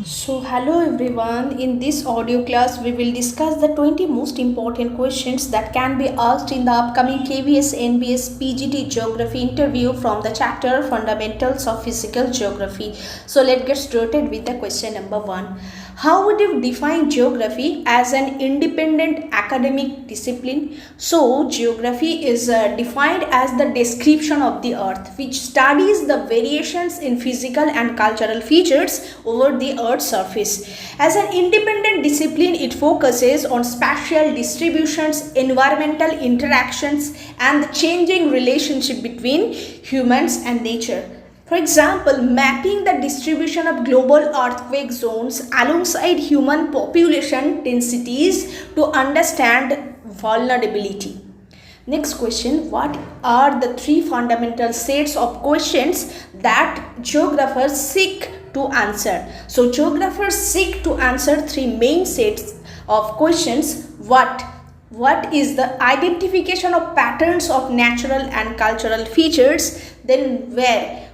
So hello everyone, in this audio class we will discuss the 20 most important questions that can be asked in the upcoming KVS NVS PGT Geography interview from the chapter Fundamentals of Physical Geography. So let's get started with the question number 1. How would you define geography as an independent academic discipline? So geography is defined as the description of the earth which studies the variations in physical and cultural features over the earth's surface. As an independent discipline, it focuses on spatial distributions, environmental interactions, and the changing relationship between humans and nature. For example, mapping the distribution of global earthquake zones alongside human population densities to understand vulnerability. Next question, what are the three fundamental sets of questions that geographers seek to answer? So geographers seek to answer three main sets of questions. What is the identification of patterns of natural and cultural features? Then where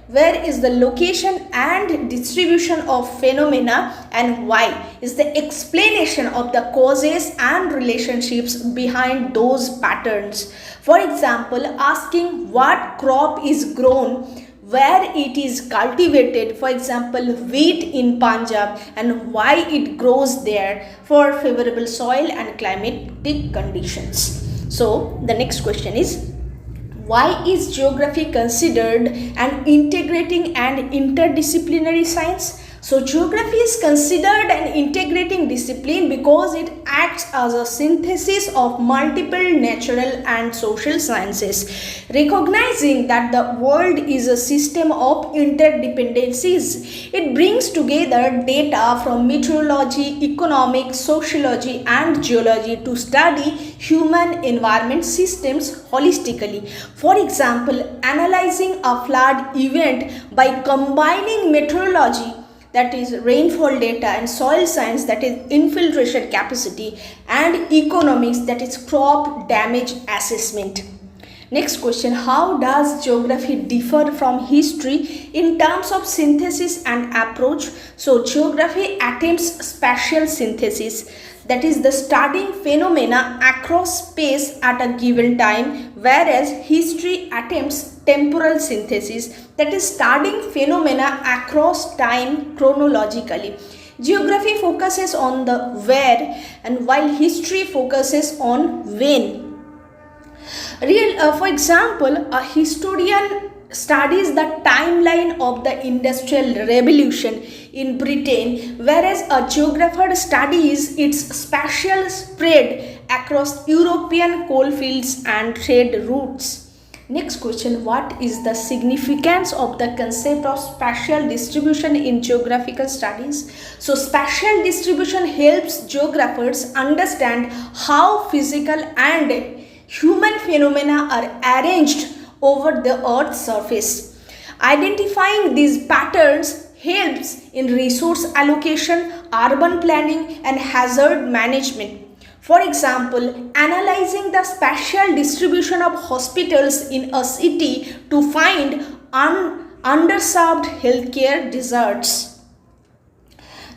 is the location and distribution of phenomena, and why is the explanation of the causes and relationships behind those patterns. For example, asking what crop is grown where it is cultivated, for example wheat in Punjab, and why it grows there for favorable soil and climatic conditions. So the next question is, why is geography considered an integrating and interdisciplinary science? So geography is considered an integrating discipline because it acts as a synthesis of multiple natural and social sciences, recognizing that the world is a system of interdependencies. It brings together data from meteorology, economics, sociology, and geology to study human environment systems holistically. For example, analyzing a flood event by combining meteorology, that is rainfall data, and soil science, that is infiltration capacity, and economics, that is crop damage assessment. Next question, how does geography differ from history in terms of synthesis and approach? So geography attempts spatial synthesis, that is the studying phenomena across space at a given time, whereas history attempts temporal synthesis, that is studying phenomena across time chronologically. Geography focuses on the where, and while history focuses on when. For example, a historian studies the timeline of the Industrial Revolution in Britain, whereas a geographer studies its spatial spread across European coalfields and trade routes. Next question, what is the significance of the concept of spatial distribution in geographical studies? So spatial distribution helps geographers understand how physical and human phenomena are arranged over the Earth's surface. Identifying these patterns helps in resource allocation, urban planning, and hazard management. For example, analyzing the spatial distribution of hospitals in a city to find underserved healthcare deserts.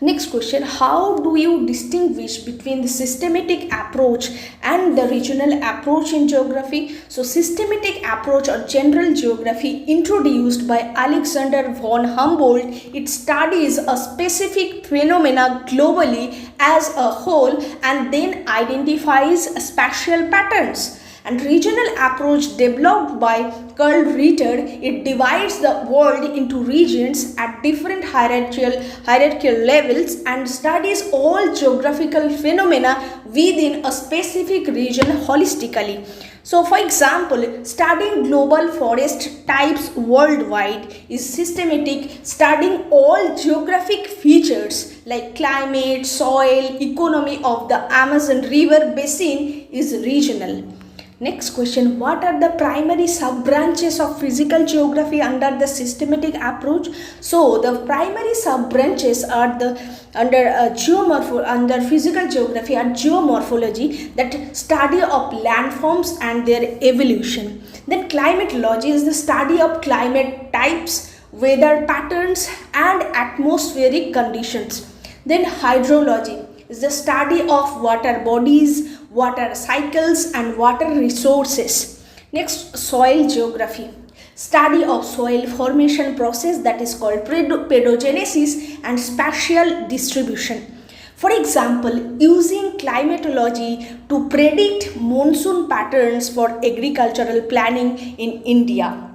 Next question, how do you distinguish between the systematic approach and the regional approach in geography? So systematic approach or general geography introduced by Alexander von Humboldt, it studies a specific phenomena globally as a whole and then identifies spatial patterns. And regional approach developed by Carl Ritter, it divides the world into regions at different hierarchical levels and studies all geographical phenomena within a specific region holistically. So for example, studying global forest types worldwide is systematic. Studying all geographic features like climate, soil, economy of the Amazon River basin is regional. Next question, what are the primary sub-branches of physical geography under the systematic approach? So the primary sub-branches are under physical geography are geomorphology, that study of landforms and their evolution. Then climatology is the study of climate types, weather patterns and atmospheric conditions. Then hydrology is the study of water bodies, water cycles and water resources. Next, soil geography, study of soil formation process that is called pedogenesis and spatial distribution. For example, using climatology to predict monsoon patterns for agricultural planning in India.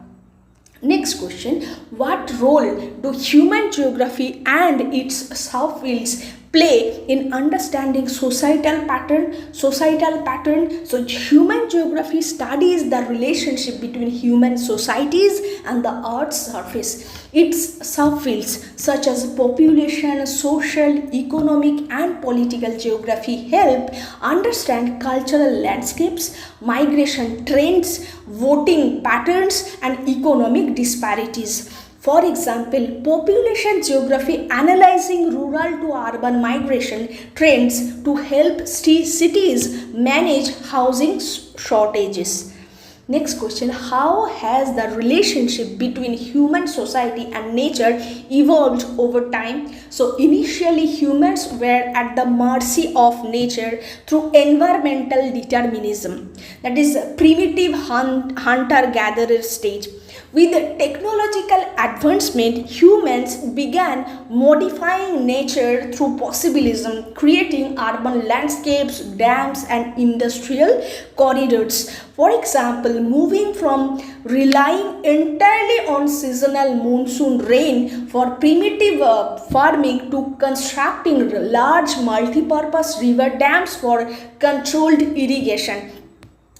Next question, what role do human geography and its subfields play in understanding societal pattern? So human geography studies the relationship between human societies and the earth's surface. Its subfields such as population, social, economic and political geography help understand cultural landscapes, migration trends, voting patterns and economic disparities. For example, population geography analyzing rural to urban migration trends to help cities manage housing shortages. Next question, how has the relationship between human society and nature evolved over time? So initially humans were at the mercy of nature through environmental determinism, that is primitive hunter-gatherer stage. With technological advancement, humans began modifying nature through possibilism, creating urban landscapes, dams and industrial corridors. For example, moving from relying entirely on seasonal monsoon rain for primitive farming to constructing large multi-purpose river dams for controlled irrigation.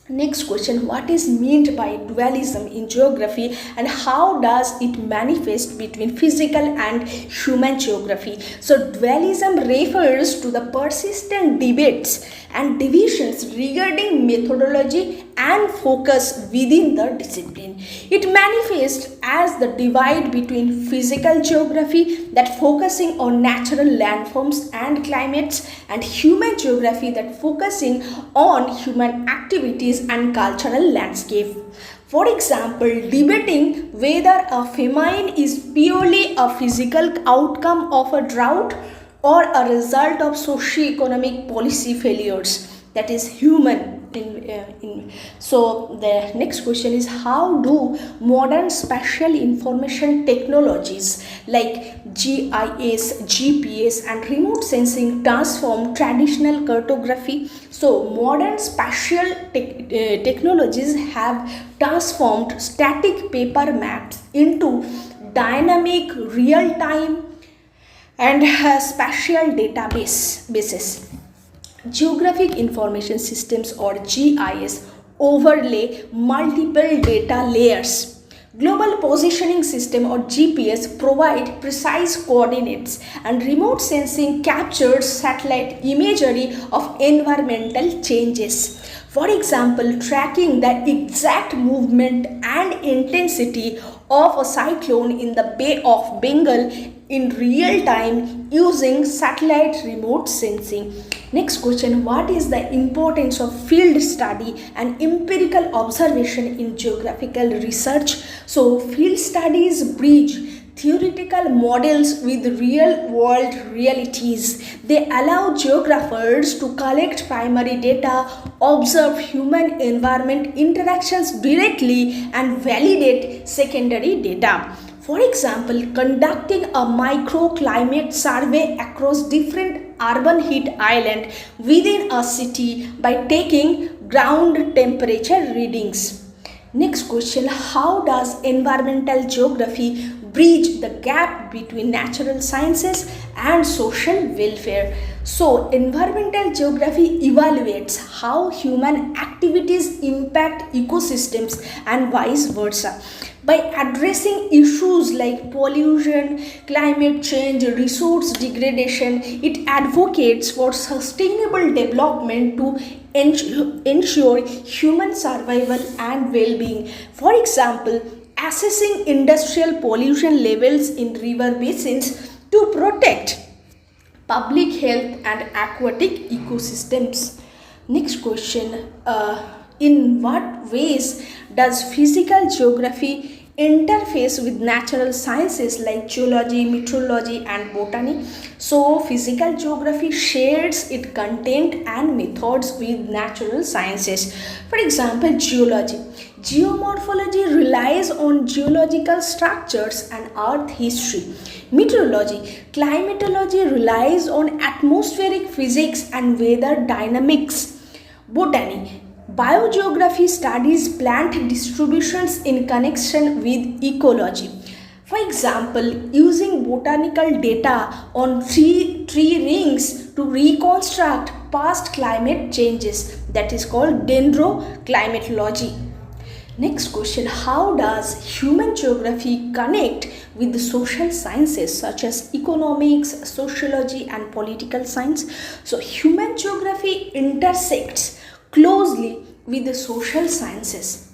Next question, what is meant by dualism in geography and how does it manifest between physical and human geography? So dualism refers to the persistent debates and divisions regarding methodology and focus within the discipline. It manifests as the divide between physical geography that focusing on natural landforms and climates and human geography that focusing on human activities and cultural landscape. For example, debating whether a famine is purely a physical outcome of a drought or a result of socio-economic policy failures, that is human. So the next question is, how do modern spatial information technologies like GIS, GPS and remote sensing transform traditional cartography? So modern spatial technologies have transformed static paper maps into dynamic real-time and spatial databases. Geographic Information Systems or GIS overlay multiple data layers. Global Positioning System or GPS provide precise coordinates and remote sensing captures satellite imagery of environmental changes. For example, tracking the exact movement and intensity of a cyclone in the Bay of Bengal in real time using satellite remote sensing. Next question, what is the importance of field study and empirical observation in geographical research? So field studies bridge theoretical models with real world realities. They allow geographers to collect primary data, observe human environment interactions directly and validate secondary data. For example, conducting a microclimate survey across different urban heat islands within a city by taking ground temperature readings. Next question, how does environmental geography bridge the gap between natural sciences and social welfare? So, environmental geography evaluates how human activities impact ecosystems and vice versa. By addressing issues like pollution, climate change, resource degradation, it advocates for sustainable development to ensure human survival and well-being. For example, assessing industrial pollution levels in river basins to protect public health and aquatic ecosystems. Next question, in what ways does physical geography interface with natural sciences like geology, meteorology and botany. So physical geography shares its content and methods with natural sciences. For example, geology. Geomorphology relies on geological structures and earth history. Meteorology. Climatology relies on atmospheric physics and weather dynamics. Botany. Biogeography studies plant distributions in connection with ecology. For example, using botanical data on tree rings to reconstruct past climate changes, that is called dendroclimatology. Next question, how does human geography connect with the social sciences such as economics, sociology and political science? So human geography intersects closely with the social sciences.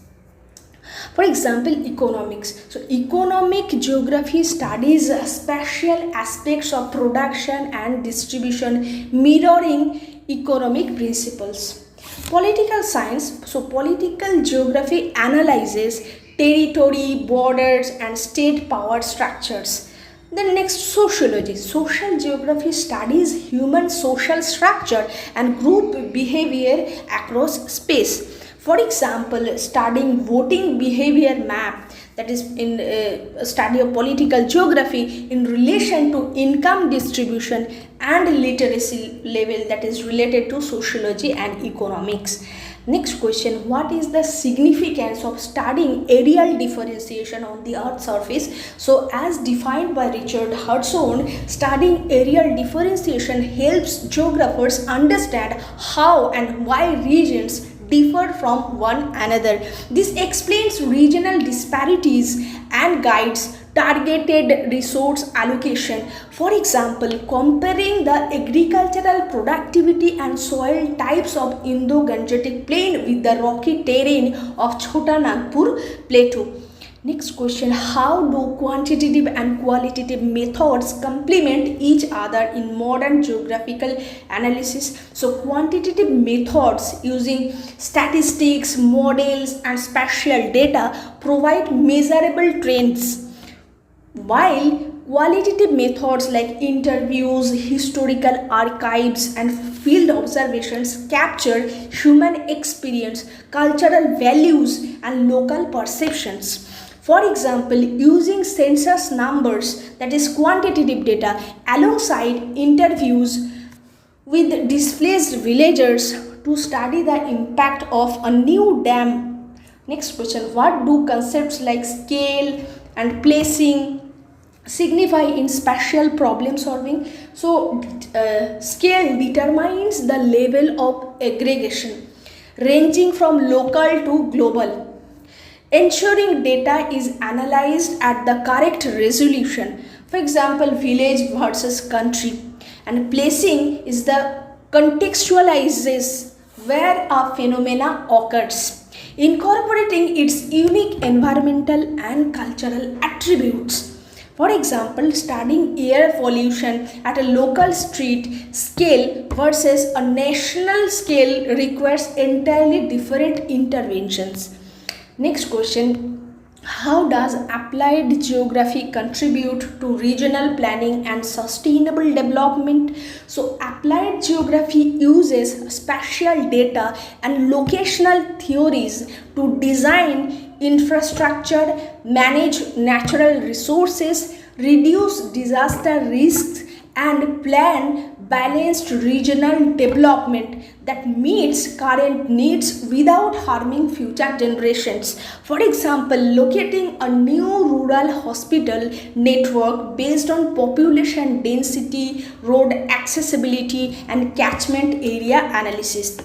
For example, economics. So economic geography studies spatial aspects of production and distribution, mirroring economic principles. Political science. So political geography analyzes territory, borders and state power structures. Then next, sociology. Social geography studies human social structure and group behavior across space. For example, studying voting behavior map, that is in study of political geography in relation to income distribution and literacy level, that is related to sociology and economics. Next question, what is the significance of studying aerial differentiation on the Earth's surface? So as defined by Richard Hudson, studying aerial differentiation helps geographers understand how and why regions differ from one another. This explains regional disparities and guides targeted resource allocation. For example, comparing the agricultural productivity and soil types of Indo-Gangetic Plain with the rocky terrain of Chota Nagpur Plateau. Next question, how do quantitative and qualitative methods complement each other in modern geographical analysis? So quantitative methods using statistics, models and spatial data provide measurable trends, while qualitative methods like interviews, historical archives and field observations capture human experience, cultural values and local perceptions. For example, using census numbers, that is quantitative data, alongside interviews with displaced villagers to study the impact of a new dam. Next question, what do concepts like scale and placing signify in spatial problem solving? So scale determines the level of aggregation ranging from local to global, ensuring data is analyzed at the correct resolution. For example, village versus country. And placing is the contextualizes where a phenomena occurs, incorporating its unique environmental and cultural attributes. For example, studying air pollution at a local street scale versus a national scale requires entirely different interventions. Next question, how does applied geography contribute to regional planning and sustainable development? So applied geography uses spatial data and locational theories to design infrastructure, manage natural resources, reduce disaster risks and plan balanced regional development that meets current needs without harming future generations. For example, locating a new rural hospital network based on population density, road accessibility and catchment area analysis.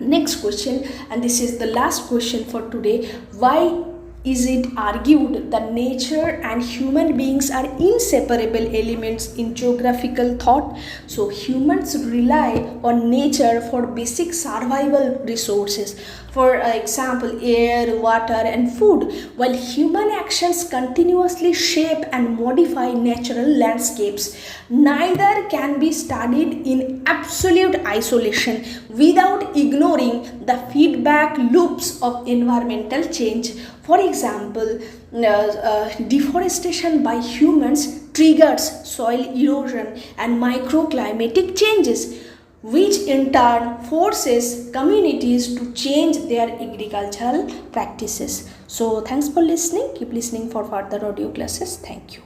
Next question, and this is the last question for today, why is it argued that nature and human beings are inseparable elements in geographical thought? So humans rely on nature for basic survival resources, for example air, water and food, while human actions continuously shape and modify natural landscapes. Neither can be studied in absolute isolation without ignoring the feedback loops of environmental change. For example, deforestation by humans triggers soil erosion and microclimatic changes, which in turn forces communities to change their agricultural practices. So thanks for listening. Keep listening for further audio classes. Thank you.